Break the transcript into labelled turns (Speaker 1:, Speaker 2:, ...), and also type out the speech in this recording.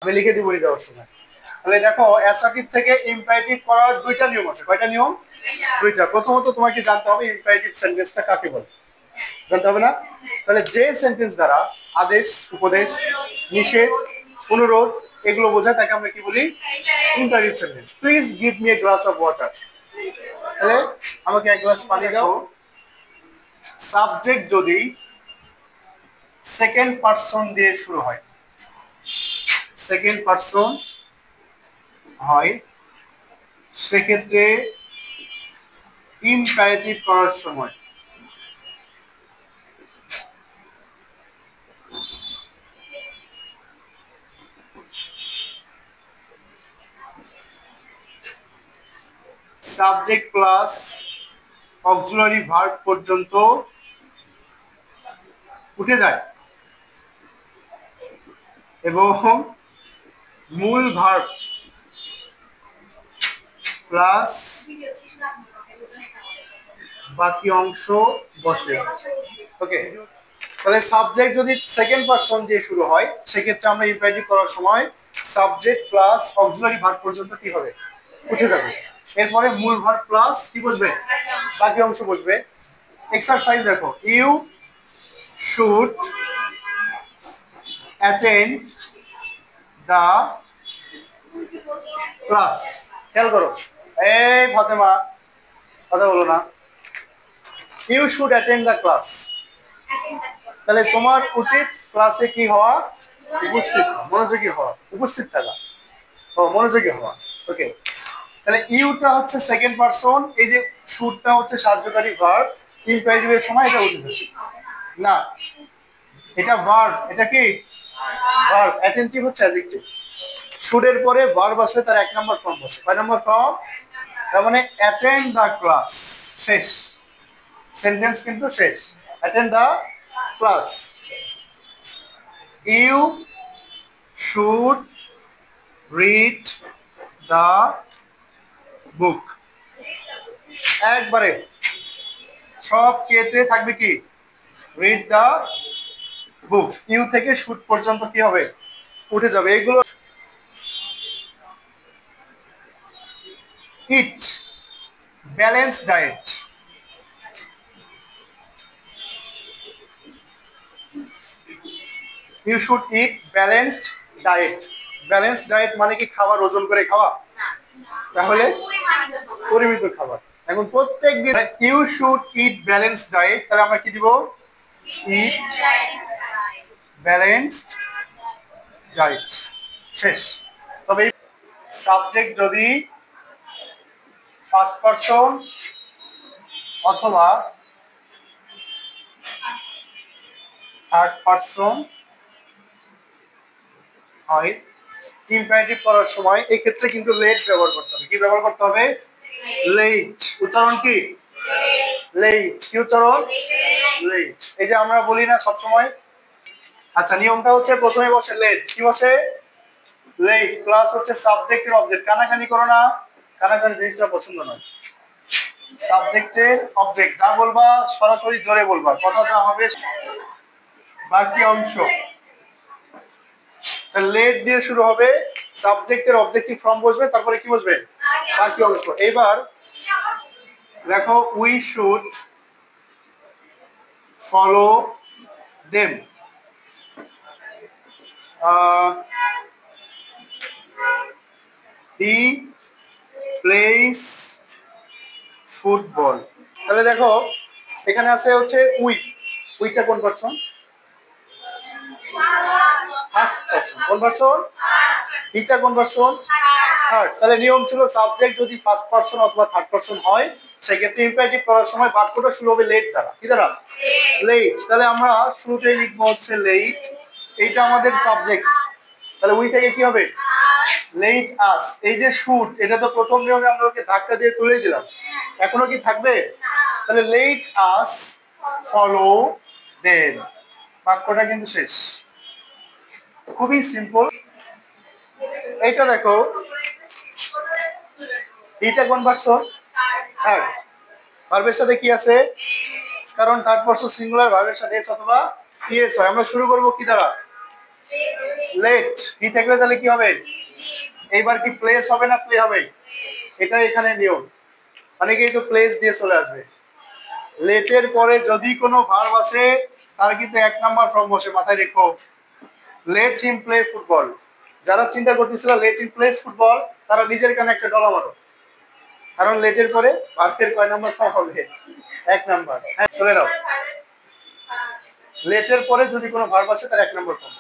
Speaker 1: আমি লিখে দিব যাওয়ার সময়। তাহলে দেখো অ্যাসার্টিভ থেকে ইম্পারেটিভ করার দুইটা নিয়ম আছে। কয়টা নিয়ম? দুইটা। প্রথমত তোমাকে জানতে হবে ইম্পারেটিভ সেন্টেন্সটা কাকে বলে, জানতে হবে না? তাহলে যে সেন্টেন্স দ্বারা আদেশ, উপদেশ, নিষেধ, অনুরোধ এগুলো বোঝায় তাকে আমরা কি বলি? Imperative sentence. Please give me a glass of water. তাহলে আমাকে এক গ্লাস পানি দাও। সাবজেক্ট যদি সেকেন্ড পারসন দিয়ে শুরু হয়, সেকেন্ড পারসন হয়, সেক্ষেত্রে ইম্পারেটিভ করার সময় সাবজেক্ট প্লাস অক্সিলারি ভার্ব পর্যন্ত উঠে যায় এবং মূল ভার্ব প্লাস বাকি অংশ বসে। ওকে, তাহলে সাবজেক্ট যদি সেকেন্ড পারসন দিয়ে শুরু হয় সেক্ষেত্রে আমরা ইম্পারেটিভ করার সময় সাবজেক্ট প্লাস অক্সিলারি ভার্ব পর্যন্ত কি হবে? উঠে যাবে। এরপরে মূল ভার্ব প্লাস কি বসবে? বাকি অংশ বসবে। এক্সারসাইজ দেখো, you should attend the class. খেয়াল করো, এই ফাতেমা কথা বলো না। You should attend the class, তাহলে তোমার উচিত ক্লাসে কি হওয়া? উপস্থিত, মনোযোগী হওয়া, উপস্থিত থাকা, ও মনোযোগী হওয়া। ওকে, তাহলে ইউটা হচ্ছে সেকেন্ড পারসন, এই যে শুডটা হচ্ছে সাহায্যকারী ভার্ব, ইম্পারেটিভের সময় এটা উঠে যাবে না, এটা ভার্ব। এটা কি ভার্ব? অ্যাটেন্টিভ হচ্ছে অ্যাডজেক্টিভ। শুডের পরে ভার্ব আসলে তার এক নম্বর ফর্ম বসে। কয় নম্বর ফর্ম? তার মানে অ্যাটেন্ড দ্য ক্লাস, শেষ সেন্টেন্স কিন্তু শেষ। Attend the class, you should read the book. একবারে সব ক্ষেত্রে থাকবে কি? Read the book. ইউ থেকে শুড পর্যন্ত কি হবে? উঠে যাবে। এগুলো eat balance diet, you should eat balanced diet. Balance diet মানে কি? খাবার ওজন করে খাওয়া? তাহলে পরিমিত খাবার। এখন প্রত্যেক দিন you should eat balance diet, তাহলে আমরা কি দিব? ইট ব্যালেন্সড ডায়েট, শেষ। তবে সাবজেক্ট যদি ফার্স্ট পারসন অথবা থার্ড পারসন হয় ইম্পারেটিভ করার সময়, এই ক্ষেত্রে কিন্তু লেট ব্যবহার করতে হবে। কি ব্যবহার করতে হবে? লেট। উচ্চারণ কি? লেট। কি উচ্চারণ? লেট। এই যে আমরা বলি না সবসময়, আচ্ছা নিয়মটা হচ্ছে প্রথমে বসে লেট। কি বসে? লেট প্লাস হচ্ছে সাবজেক্টের অবজেক্ট। কানাকানি করো না, কানাকানি জিনিসটা পছন্দ নয়। সাবজেক্টের অবজেক্ট যা বলবা সরাসরি জোরে বলবা, কথা যা হবে বাকি অংশ। লেট দিয়ে শুরু হবে, সাবজেক্টের অবজেক্টিভ ফর্ম বসবে, তারপরে কি বসবে? বাকি অংশ। এবার দেখো, we should follow them, he plays football. তাহলে দেখো এখানে আছে হচ্ছে উই, উইটা কোন পারসন? First person. কোন পারসন? হিটা কোন পারসন? থার্ড। তাহলে নিয়ম ছিল সাবজেক্ট যদি ফার্স্ট পারসন অথবা থার্ড পারসন হয় সেক্ষেত্রে ইম্পারেটিভ করার সময় বাক্যটা শুরু হবে লেট দ্বারা। কি দ্বারা? লেট। তাহলে আমরা শুরুতেই লিখবো হচ্ছে লেট, এইটা আমাদের সাবজেক্ট। তাহলে উই থেকে কি হবে? Let us. এই যে শুড, এটা তো প্রথম নিয়মে আমরা ওকে ধাক্কা দিয়ে তুলে দিলাম, এখনো কি থাকবে? তাহলে লেট আস ফলো দেম, বাক্যটা কিন্তু শেষ। খুবই সিম্পল। এইটা দেখো, এইটা কোন পারসন? থার্ড। ভার্বের সাথে কি আছে? কারণ থার্ড পারসন সিঙ্গুলার ভার্বের সাথে এস অথবা ইএস হয়। আমরা শুরু করব কি দ্বারা? লেট হি থাকলে তাহলে কি হবে? এইবার কি প্লেস হবে না প্লে হবে? এটা এখানে নিয়ম। অনেকেই তো প্লেস দিয়ে চলে আসবে। লেটের পরে যদি কোনো ভার্ব আসে তার কিন্তু 1 নাম্বার ফর্ম বসে, মাথায় রেখো। Let him play football. যারা চিন্তা করতেছিল লেট হিম প্লেস ফুটবল, তারা নিজের কানে একটা ডলা মারো। কারণ লেটের পরে ভার্বের কয় নাম্বার ফর্ম হবে? 1 নাম্বার। হ্যাঁ, চলে নাও। লেটের পরে যদি কোনো ভার্ব আসে তার 1 নাম্বার ফর্ম।